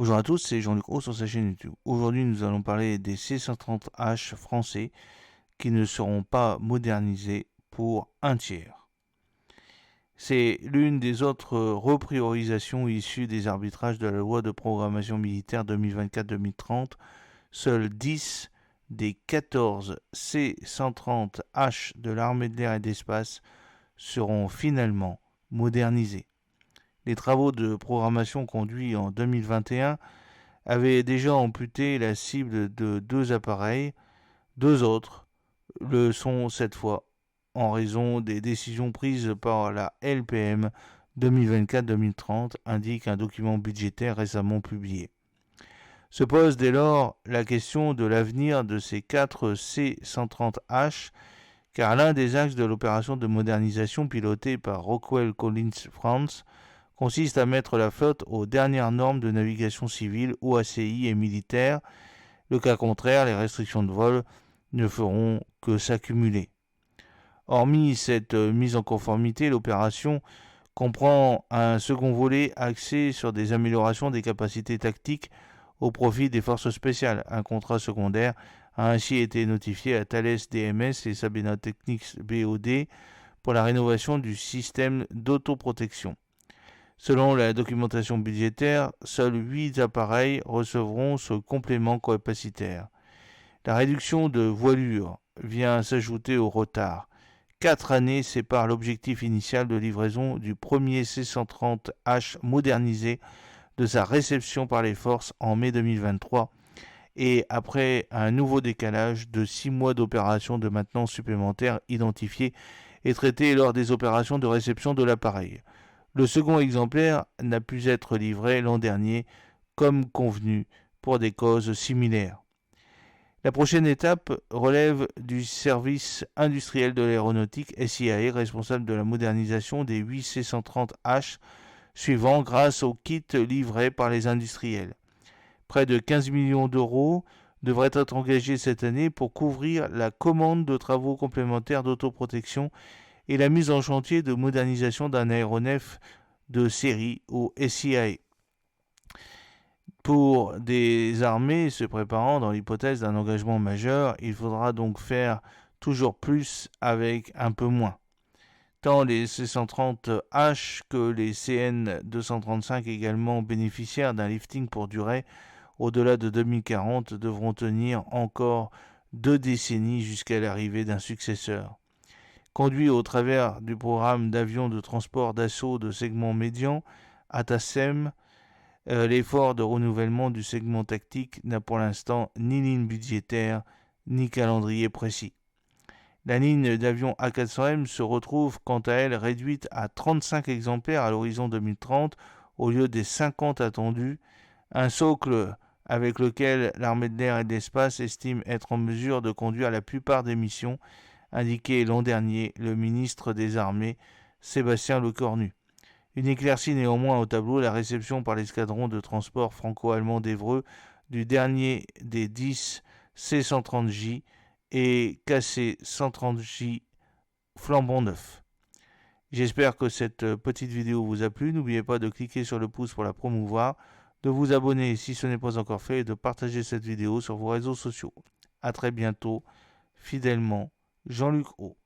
Bonjour à tous, c'est Jean-Luc Roux sur sa chaîne YouTube. Aujourd'hui, nous allons parler des C130H français qui ne seront pas modernisés pour un tiers. C'est l'une des autres repriorisations issues des arbitrages de la loi de programmation militaire 2024-2030. Seuls 10 des 14 C130H de l'armée de l'air et de l'espace seront finalement modernisés. Les travaux de programmation conduits en 2021 avaient déjà amputé la cible de 2 appareils. 2 autres le sont cette fois en raison des décisions prises par la LPM 2024-2030, indique un document budgétaire récemment publié. Se pose dès lors la question de l'avenir de ces 4 C130H, car l'un des axes de l'opération de modernisation pilotée par Rockwell Collins France consiste à mettre la flotte aux dernières normes de navigation civile, OACI et militaire. Le cas contraire, les restrictions de vol ne feront que s'accumuler. Hormis cette mise en conformité, l'opération comprend un second volet axé sur des améliorations des capacités tactiques au profit des forces spéciales. Un contrat secondaire a ainsi été notifié à Thales DMS et Sabena Technics BOD pour la rénovation du système d'autoprotection. Selon la documentation budgétaire, seuls 8 appareils recevront ce complément capacitaire. La réduction de voilure vient s'ajouter au retard. 4 années séparent l'objectif initial de livraison du premier C130H modernisé de sa réception par les forces en mai 2023 et après un nouveau décalage de 6 mois d'opérations de maintenance supplémentaires identifiées et traitées lors des opérations de réception de l'appareil. Le second exemplaire n'a pu être livré l'an dernier comme convenu pour des causes similaires. La prochaine étape relève du service industriel de l'aéronautique SIAE, responsable de la modernisation des 8 C130H suivants grâce aux kits livrés par les industriels. Près de 15 millions d'euros devraient être engagés cette année pour couvrir la commande de travaux complémentaires d'autoprotection et la mise en chantier de modernisation d'un aéronef de série au SIAE. Pour des armées se préparant dans l'hypothèse d'un engagement majeur, il faudra donc faire toujours plus avec un peu moins. Tant les C130H que les CN235 également bénéficiaires d'un lifting pour durée au-delà de 2040 devront tenir encore 2 décennies jusqu'à l'arrivée d'un successeur. Conduit au travers du programme d'avions de transport d'assaut de segment médian, ATASEM, l'effort de renouvellement du segment tactique n'a pour l'instant ni ligne budgétaire ni calendrier précis. La ligne d'avions A400M se retrouve quant à elle réduite à 35 exemplaires à l'horizon 2030 au lieu des 50 attendus, un socle avec lequel l'armée de l'air et de l'espace estime être en mesure de conduire la plupart des missions, indiqué l'an dernier le ministre des Armées, Sébastien Lecornu. Une éclaircie néanmoins au tableau, la réception par l'escadron de transport franco-allemand d'Évreux du dernier des 10 C-130J et KC-130J flambant neuf. J'espère que cette petite vidéo vous a plu. N'oubliez pas de cliquer sur le pouce pour la promouvoir, de vous abonner si ce n'est pas encore fait et de partager cette vidéo sur vos réseaux sociaux. A très bientôt, fidèlement, Jean-Luc Roux.